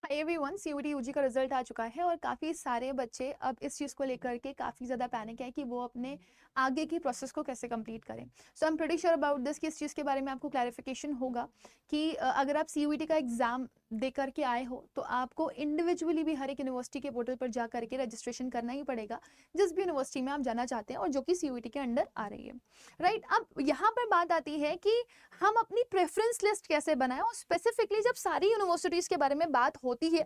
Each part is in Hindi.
हाय एवरीवन, सीयूईटी यूजी का रिजल्ट आ चुका है और काफ़ी सारे बच्चे अब इस चीज़ को लेकर के काफ़ी ज़्यादा पैनिक है कि वो अपने आगे की प्रोसेस को कैसे कंप्लीट करें। So I am pretty sure about this कि इस चीज़ के बारे में आपको क्लैरिफिकेशन होगा कि अगर आप सीयूईटी का एग्ज़ाम दे करके आए हो तो आपको इंडिविजुअली भी हर एक यूनिवर्सिटी के पोर्टल पर जा करके रजिस्ट्रेशन करना ही पड़ेगा, जिस भी यूनिवर्सिटी में आप जाना चाहते हैं और जो कि सीयूईटी के अंडर आ रही है। राइट, अब यहाँ पर बात आती है कि हम अपनी प्रेफरेंस लिस्ट कैसे बनाएं, और स्पेसिफिकली जब सारी यूनिवर्सिटीज़ के बारे में बात होती है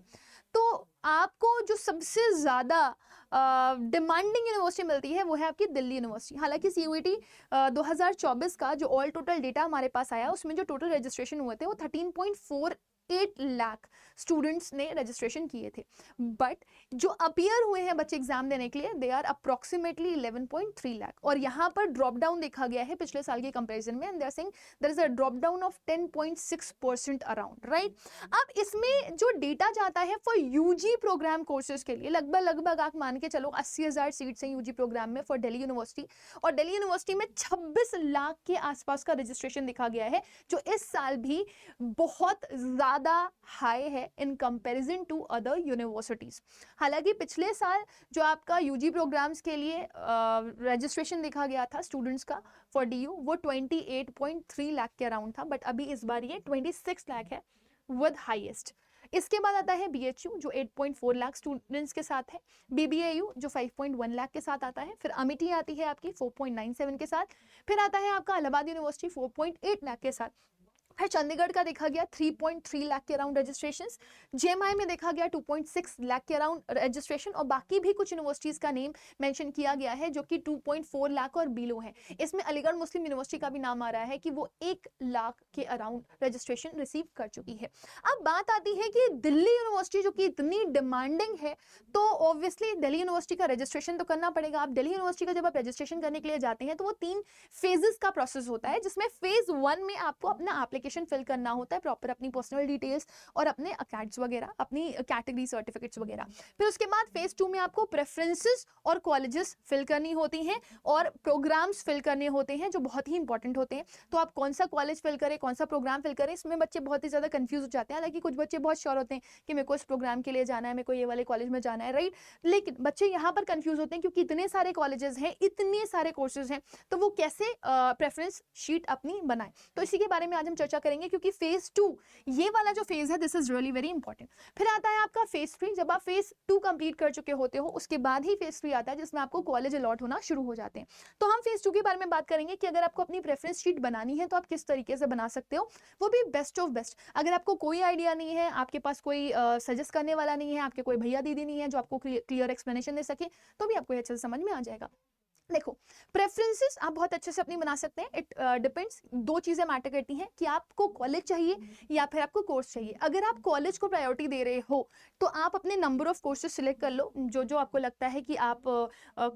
तो आपको जो सबसे ज़्यादा डिमांडिंग यूनिवर्सिटी मिलती है वो है आपकी दिल्ली यूनिवर्सिटी। हालांकि सीयूईटी 2024 का जो ऑल टोटल डेटा हमारे पास आया उसमें जो टोटल रजिस्ट्रेशन हुए थे वो 13.48 लाख स्टूडेंट्स ने रजिस्ट्रेशन किए थे, बट जो अपीयर हुए हैं बच्चे एग्जाम देने के लिए दे आर अप्रोक्सीमेटली 11.3 लाख। और यहाँ पर ड्रॉप डाउन देखा गया है पिछले साल के कंपैरिजन में, and they are saying there is a drop down of 10.6% around. Right, अब इसमें जो डेटा जाता है फॉर यूजी प्रोग्राम कोर्सेज के लिए लगभग आप मान के चलो 80,000 सीट्स हैं यूजी प्रोग्राम में फॉर दिल्ली यूनिवर्सिटी, और दिल्ली यूनिवर्सिटी में 26 लाख के आसपास का रजिस्ट्रेशन दिखा गया है, जो इस साल भी बहुत ज्यादा हाई है in comparison to other universities. हालांकि पिछले साल जो आपका यूजी प्रोग्राम्स के लिए रजिस्ट्रेशन देखा गया था स्टूडेंट्स का फॉर डीयू वो 28.3 लाख के अराउंड था, बट अभी इस बार ये 26 लाख है विद हाईएस्ट। इसके बाद आता है बीएचयू जो 8.4 लाख स्टूडेंट्स के साथ है, बीबीएयू जो 5.1 लाख के साथ आता है, फिर अमिटी आती है आपकी 4.97 के साथ, फिर आता है आपका इलाहाबाद यूनिवर्सिटी 4.8 लाख के साथ, फिर चंडीगढ़ का देखा गया 3.3 लाख के अराउंड रजिस्ट्रेशंस, जेएमआई में देखा गया 2.6 लाख के अराउंड रजिस्ट्रेशन, और बाकी भी कुछ यूनिवर्सिटीज का नेम मेंशन किया गया है जो कि 2.4 लाख और बिलो है। इसमें अलीगढ़ मुस्लिम यूनिवर्सिटी का भी नाम आ रहा है कि वो 1 लाख के अराउंड रजिस्ट्रेशन रिसीव कर चुकी है। अब बात आती है कि दिल्ली यूनिवर्सिटी जो कि इतनी डिमांडिंग है, तो ऑब्वियसली दिल्ली यूनिवर्सिटी का रजिस्ट्रेशन तो करना पड़ेगा। आप दिल्ली यूनिवर्सिटी का जब आप रजिस्ट्रेशन करने के लिए जाते हैं तो वो 3 फेजेस का प्रोसेस होता है, जिसमें फेज 1 में आपको अपना एप्लीकेशन फिल करना होता है, प्रॉपर अपनी पर्सनल डिटेल्स और अपने अकेड्स वगैरह, अपनी कैटेगरी सर्टिफिकेट्स वगैरह। फिर उसके बाद फेज 2 में आपको प्रेफरेंसेस और कॉलेजेस फिल करनी होती हैं और प्रोग्राम्स फिल करने होते हैं जो बहुत ही इंपॉर्टेंट होते हैं। तो आप कौन सा कॉलेज फिल करें, कौन सा प्रोग्राम फिल करें, इसमें बच्चे बहुत ही ज्यादा कंफ्यूज हो जाते हैं। हालांकि कुछ बच्चे बहुत श्योर होते हैं कि मेरे को इस प्रोग्राम के लिए जाना है, मेरे को ये वाले कॉलेज में जाना है, राइट, लेकिन बच्चे यहाँ पर कंफ्यूज होते हैं क्योंकि इतने सारे कॉलेजेस हैं, इतने सारे कोर्सेज हैं, तो वो कैसे प्रेफरेंस शीट अपनी बनाए। तो इसी के बारे में आज हम चर्चा करेंगे, क्योंकि फेज 2 ये वाला जो फेज है this is really very important. फिर आता है आपका फेज 3। जब आप फेज 2 कंप्लीट कर चुके होते हो उसके बाद ही फेज 3 आता है, जिसमें आपको कॉलेज अलॉट होना शुरू हो जाते हैं। तो हम फेज 2 के बारे में बात करेंगे कि अगर आपको अपनी प्रेफरेंस शीट बनानी है तो आप किस तरीके से बना सकते हो, वो भी बेस्ट ऑफ बेस्ट। अगर आपको कोई आइडिया नहीं है, आपके पास कोई सजेस्ट करने वाला नहीं है, आपके कोई भैया दीदी नहीं है जो आपको क्लियर एक्सप्लेनेशन दे सके, तो भी आपको अच्छे से समझ में आ जाएगा। देखो, प्रेफरेंसेस आप बहुत अच्छे से अपनी बना सकते हैं। इट डिपेंड्स, 2 चीजें मैटर करती हैं कि आपको कॉलेज चाहिए या फिर आपको कोर्स चाहिए। अगर आप कॉलेज को प्रायोरिटी दे रहे हो तो आप अपने नंबर ऑफ कोर्सेज सिलेक्ट कर लो, जो जो आपको लगता है कि आप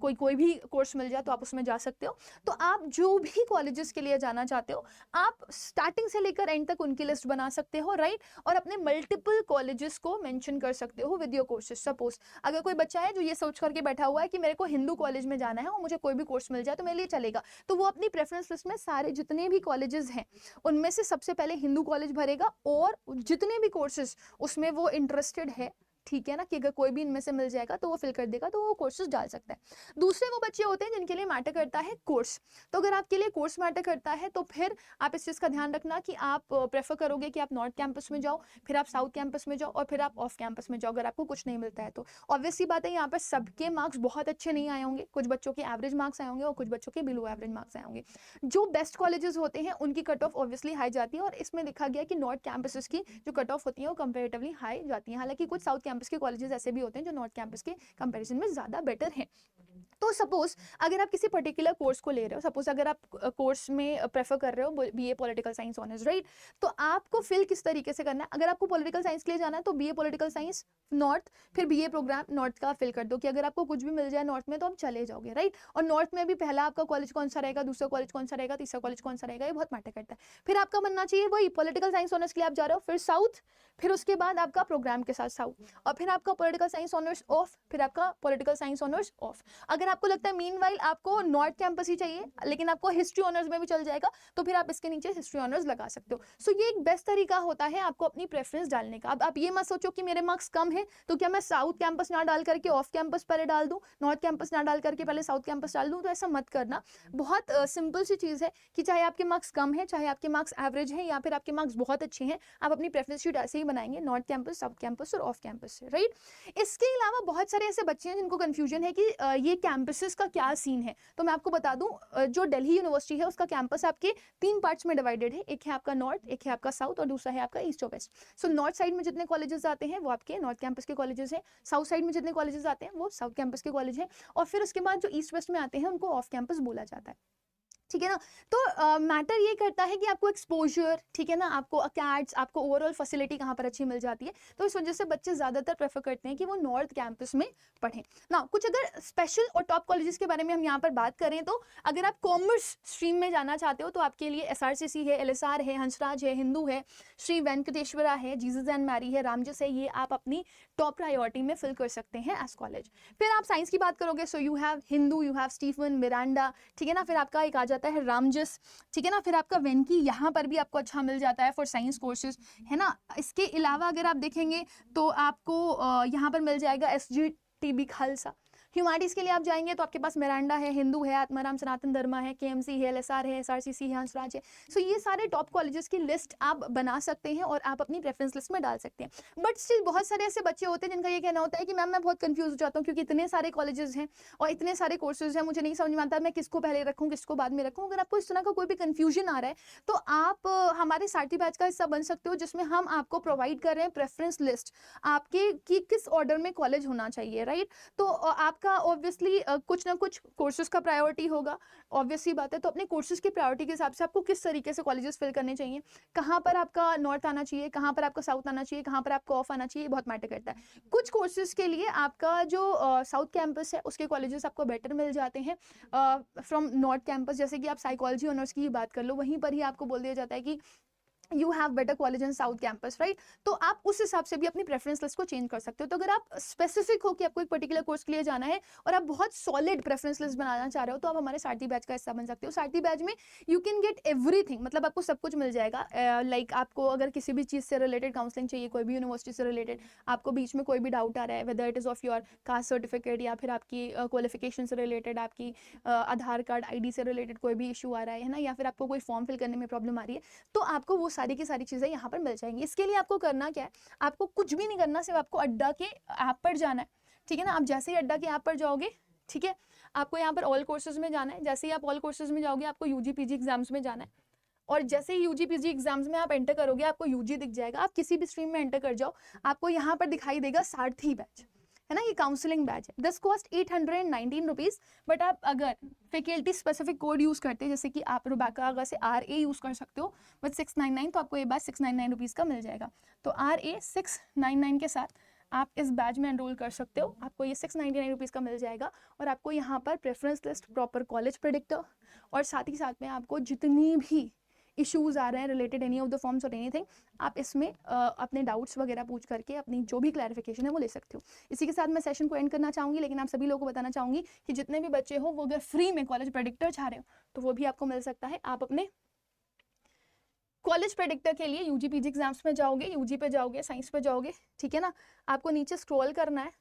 कोई भी कोर्स मिल जाए तो आप उसमें जा सकते हो। तो आप जो भी कॉलेजेस के लिए जाना चाहते हो आप स्टार्टिंग से लेकर एंड तक उनकी लिस्ट बना सकते हो, राइट, और अपने मल्टीपल कॉलेजेस को मेंशन कर सकते हो विद योर कोर्सेज। सपोज अगर कोई बच्चा है जो ये सोच करके बैठा हुआ है कि मेरे को हिंदू कॉलेज में जाना है और मुझे कोई भी कोर्स मिल जाए तो मेरे लिए चलेगा, तो वो अपनी प्रेफरेंस लिस्ट में सारे जितने भी कॉलेजेस हैं उनमें से सबसे पहले हिंदू कॉलेज भरेगा, और जितने भी कोर्सेज उसमें वो इंटरेस्टेड है, ठीक है ना, कि अगर कोई भी इनमें से मिल जाएगा तो वो फिल कर देगा, तो वो कोर्सेज डाल सकता है। दूसरे वो बच्चे होते हैं जिनके लिए मैटर करता है कोर्स। तो अगर आपके लिए कोर्स मैटर करता है तो फिर आप इस चीज़ का ध्यान रखना कि आप प्रेफर करोगे कि आप नॉर्थ कैंपस में जाओ, फिर आप साउथ कैंपस में जाओ, और फिर आप ऑफ कैंपस में जाओ अगर आपको कुछ नहीं मिलता है तो। ऑब्वियसली बात है यहाँ पर सबके मार्क्स बहुत अच्छे नहीं आए होंगे, कुछ बच्चों के एवरेज मार्क्स आए होंगे और कुछ बच्चों के बिलो एवरेज मार्क्स आए होंगे। जो बेस्ट कॉलेजेस होते हैं उनकी कट ऑफ ऑब्वियसली हाई जाती है, और इसमें देखा गया कि नॉर्थ कैंपसेस की जो कट ऑफ होती है वो कंपेरेटिवली हाई जाती है। हालांकि कुछ साउथ कैंपस के कॉलेजेस ऐसे भी होते हैं जो नॉर्थ कैंपस के कंपैरिजन में ज्यादा बेटर हैं। तो सपोज अगर आप किसी पर्टिकुलर कोर्स को ले रहे हो, सपोज अगर आप कोर्स में प्रेफर कर रहे हो BA political science honours, right, तो आपको फिल किस तरीके से करना है। अगर आपको पॉलिटिकल साइंस के लिए जाना है तो बीए पॉलिटिकल साइंस नॉर्थ, फिर बीए प्रोग्राम नॉर्थ का फिल कर दो कि अगर आपको कुछ भी मिल जाए नॉर्थ में तो आप चले जाओगे, राइट। और नॉर्थ में भी पहला आपका कॉलेज कौन सा रहेगा, दूसरा कॉलेज कौन सा रहेगा, तीसरा कॉलेज कौन सा रहेगा, ये बहुत मैटर करता है। फिर आपका बनना चाहिए वही पॉलिटिकल साइंस ऑनर्स के लिए आप जा रहे हो, फिर साउथ, फिर उसके बाद आपका प्रोग्राम के साथ साउथ, और फिर आपका पॉलिटिकल साइंस ऑनर्स ऑफ, फिर आपका पॉलिटिकल साइंस ऑनर्स ऑफ। अगर अगर आपको लगता है मीनवाइल आपको नॉर्थ कैंपस ही चाहिए लेकिन आपको हिस्ट्री ऑनर्स में भी चल जाएगा, तो फिर आप इसके नीचे हिस्ट्री ऑनर्स लगा सकते हो। सो ये एक बेस्ट तरीका होता है आपको अपनी प्रेफरेंस डालने का। अब आप ये मत सोचो कि मेरे मार्क्स कम है तो क्या मैं साउथ कैंपस ना डाल करके ऑफ कैंपस पहले डाल दूं, नॉर्थ कैंपस ना डाल करके पहले साउथ कैंपस डाल दूं, तो ऐसा मत करना। बहुत सिंपल सी चीज़ है कि चाहे आपके मार्क्स कम है, चाहे आपके मार्क्स एवरेज है, या फिर आपके मार्क्स बहुत अच्छे हैं, आप अपनी प्रेफरेंस शीट ऐसे ही बनाएंगे, नॉर्थ कैंपस, साउथ कैंपस और ऑफ कैंपस से, राइट। इसके अलावा बहुत सारे ऐसे बच्चे हैं जिनको कंफ्यूजन है कि ये कैंपसेस का क्या सीन है। तो मैं आपको बता दूं, जो दिल्ली यूनिवर्सिटी है उसका कैंपस आपके 3 पार्ट्स में डिवाइडेड है। एक है आपका नॉर्थ, एक है आपका साउथ और दूसरा है आपका ईस्ट और वेस्ट। सो नॉर्थ साइड में जितने कॉलेजेस आते हैं वो आपके नॉर्थ कैंपस के कॉलेजेस हैं, साउथ साइड में जितने कॉलेजेस आते हैं वो साउथ कैंपस के कॉलेज हैं, और फिर उसके बाद जो ईस्ट वेस्ट में आते हैं उनको ऑफ कैंपस बोला जाता है, ठीक है ना। तो मैटर ये करता है कि आपको एक्सपोजर, ठीक है ना, आपको अकेड्स, आपको ओवरऑल फैसिलिटी कहाँ पर अच्छी मिल जाती है। तो इस वजह से बच्चे ज़्यादातर प्रेफर करते हैं कि वो नॉर्थ कैंपस में पढ़ें ना। कुछ अगर स्पेशल और टॉप कॉलेजेस के बारे में हम यहाँ पर बात करें तो अगर आप कॉमर्स स्ट्रीम में जाना चाहते हो तो आपके लिए SRCC है, LSR है, हंसराज है, हिंदू है, श्री वेंकटेश्वरा है, जीसस एंड मैरी है, रामजस है, ये आप अपनी टॉप प्रायोरिटी में फिल कर सकते हैं एज कॉलेज। फिर आप साइंस की बात करोगे, so you have Hindu, you have Stephen, Miranda, ठीक है ना, फिर आपका एक आ जाता है रामजस, ठीक है ना, फिर आपका वेंकी, यहाँ पर भी आपको अच्छा मिल जाता है फॉर साइंस कोर्सेज, है ना। इसके अलावा अगर आप देखेंगे तो आपको यहाँ पर मिल जाएगा SGTB खालसा। ह्यूमैनिटीज के लिए आप जाएंगे तो आपके पास मिरांडा है, हिंदू है, आत्माराम सनातन धर्मा है, KMC है, LSR है, SRCC है, हंसराज है। सो ये सारे टॉप कॉलेजेस की लिस्ट आप बना सकते हैं और आप अपनी प्रेफरेंस लिस्ट में डाल सकते हैं। बट स्टिल बहुत सारे ऐसे बच्चे होते हैं जिनका ये कहना होता है कि मैम मैं बहुत कंफ्यूज हो जाता हूँ क्योंकि इतने सारे कॉलेजेस हैं और इतने सारे कोर्सेज हैं, मुझे नहीं समझ में आता मैं किसको पहले रखूँ किसको बाद में रखूँ। अगर आपको इस तरह का कोई भी कंफ्यूजन आ रहा है तो आप हमारे सारथी बैच का हिस्सा बन सकते हो, जिसमें हम आपको प्रोवाइड कर रहे हैं प्रेफरेंस लिस्ट आपके कि किस ऑर्डर में कॉलेज होना चाहिए, राइट। तो आपका ऑब्वियसली कुछ ना कुछ कोर्सेज का प्रायोरिटी होगा, ऑब्वियस सी बात है। तो अपने कोर्सेज की प्रायोरिटी के हिसाब से आपको किस तरीके से कॉलेजेस फिल करने चाहिए, कहाँ पर आपका नॉर्थ आना चाहिए, कहाँ पर आपका साउथ आना चाहिए, कहाँ पर आपका ऑफ आना चाहिए, बहुत मैटर करता है। कुछ कोर्सेज के लिए आपका जो साउथ कैंपस है उसके कॉलेजेस आपको बेटर मिल जाते हैं फ्रॉम नॉर्थ कैंपस। जैसे कि आप साइकोलॉजी ऑनर्स की बात कर लो, वहीं पर ही आपको बोल दिया जाता है कि you have better college in south campus, right. तो आप उस हिसाब से भी अपनी प्रेफरेंस लिस्ट को चेंज कर सकते हो। तो अगर आप स्पेसिफिक हो कि आपको एक पर्टिकुलर कोर्स के लिए जाना है और आप बहुत सॉलिड प्रेफरेंस लिस्ट बनाना चाह रहे हो तो आप हमारे सारथी बैच का हिस्सा बन सकते हो। सारथी बैच में यू कैन गेट एवरीथिंग, मतलब आपको सब कुछ मिल जाएगा। लाइक आपको अगर किसी भी चीज़ से रिलेटेड काउंसलिंग चाहिए, कोई भी यूनिवर्सिटी से रिलेटेड, आपको बीच में कोई भी डाउट आ रहा है, whether it is of your caste certificate या फिर आपकी क्वालिफिकेशन से रिलेटेड, आपकी आधार कार्ड ID से रिलेटेड कोई भी इशू आ रहा है ना, या फिर आपको कोई फॉर्म फिल करने में प्रॉब्लम आ रही है, तो आपको वो सारी की सारी चीज़ें यहाँ पर मिल जाएंगी। इसके लिए आपको करना क्या है, आपको कुछ भी नहीं करना, सिर्फ आपको अड्डा के ऐप पर जाना है, ठीक है ना। आप जैसे ही अड्डा के ऐप पर जाओगे, ठीक है, आपको यहाँ पर ऑल कोर्सेज में जाना है। जैसे ही आप ऑल कोर्सेज में जाओगे आपको UG PG एग्जाम्स में जाना है, और जैसे ही UG PG एग्जाम्स में आप एंटर करोगे आपको UG दिख जाएगा। आप किसी भी स्ट्रीम में एंटर कर जाओ, आपको यहाँ पर दिखाई देगा सारथी बैच, है ना, ये काउंसलिंग बैच है। This cost 819 rupees. बट आप अगर फैकल्टी स्पेसिफिक कोड यूज़ करते हैं, जैसे कि आप रुबैका आगा से RA यूज़ कर सकते हो विद 699, तो आपको ये बैच 699 रुपीज़ का मिल जाएगा। तो RA 699 के साथ आप इस बैच में एनरोल कर सकते हो, आपको ये 699 रुपीज़ का मिल जाएगा। और आपको यहाँ पर preference list, proper college predictor, और साथ ही साथ में आपको जितनी भी इश्यूज़ आ रहे हैं related any of the forms और एनीथिंग, आप इसमें अपने डाउट्स वगैरह पूछ करके अपनी जो भी क्लैरिफिकेशन है वो ले सकते हो। इसी के साथ मैं सेशन को एंड करना चाहूँगी, लेकिन आप सभी लोगों को बताना चाहूँगी कि जितने भी बच्चे हो वो अगर फ्री में कॉलेज प्रेडिक्टर चाह रहे हो तो वो भी आपको मिल सकता है। आप अपने कॉलेज प्रेडिक्टर के लिए UG PG एग्जाम्स में जाओगे, UG पे जाओगे, साइंस पे जाओगे, ठीक है ना, आपको नीचे स्क्रॉल करना है,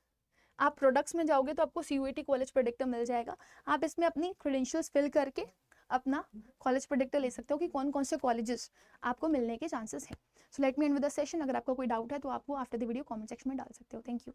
आप प्रोडक्ट्स में जाओगे तो आपको CUET कॉलेज प्रेडिक्टर मिल जाएगा। आप इसमें अपनी क्रेडेंशियल्स फिल करके अपना कॉलेज प्रेडिक्टर ले सकते हो कि कौन कौन से कॉलेजेस आपको मिलने के चांसेस हैं। So let me and with the session. अगर आपको कोई डाउट है तो आप वो after the video comment section में डाल सकते हो। Thank you.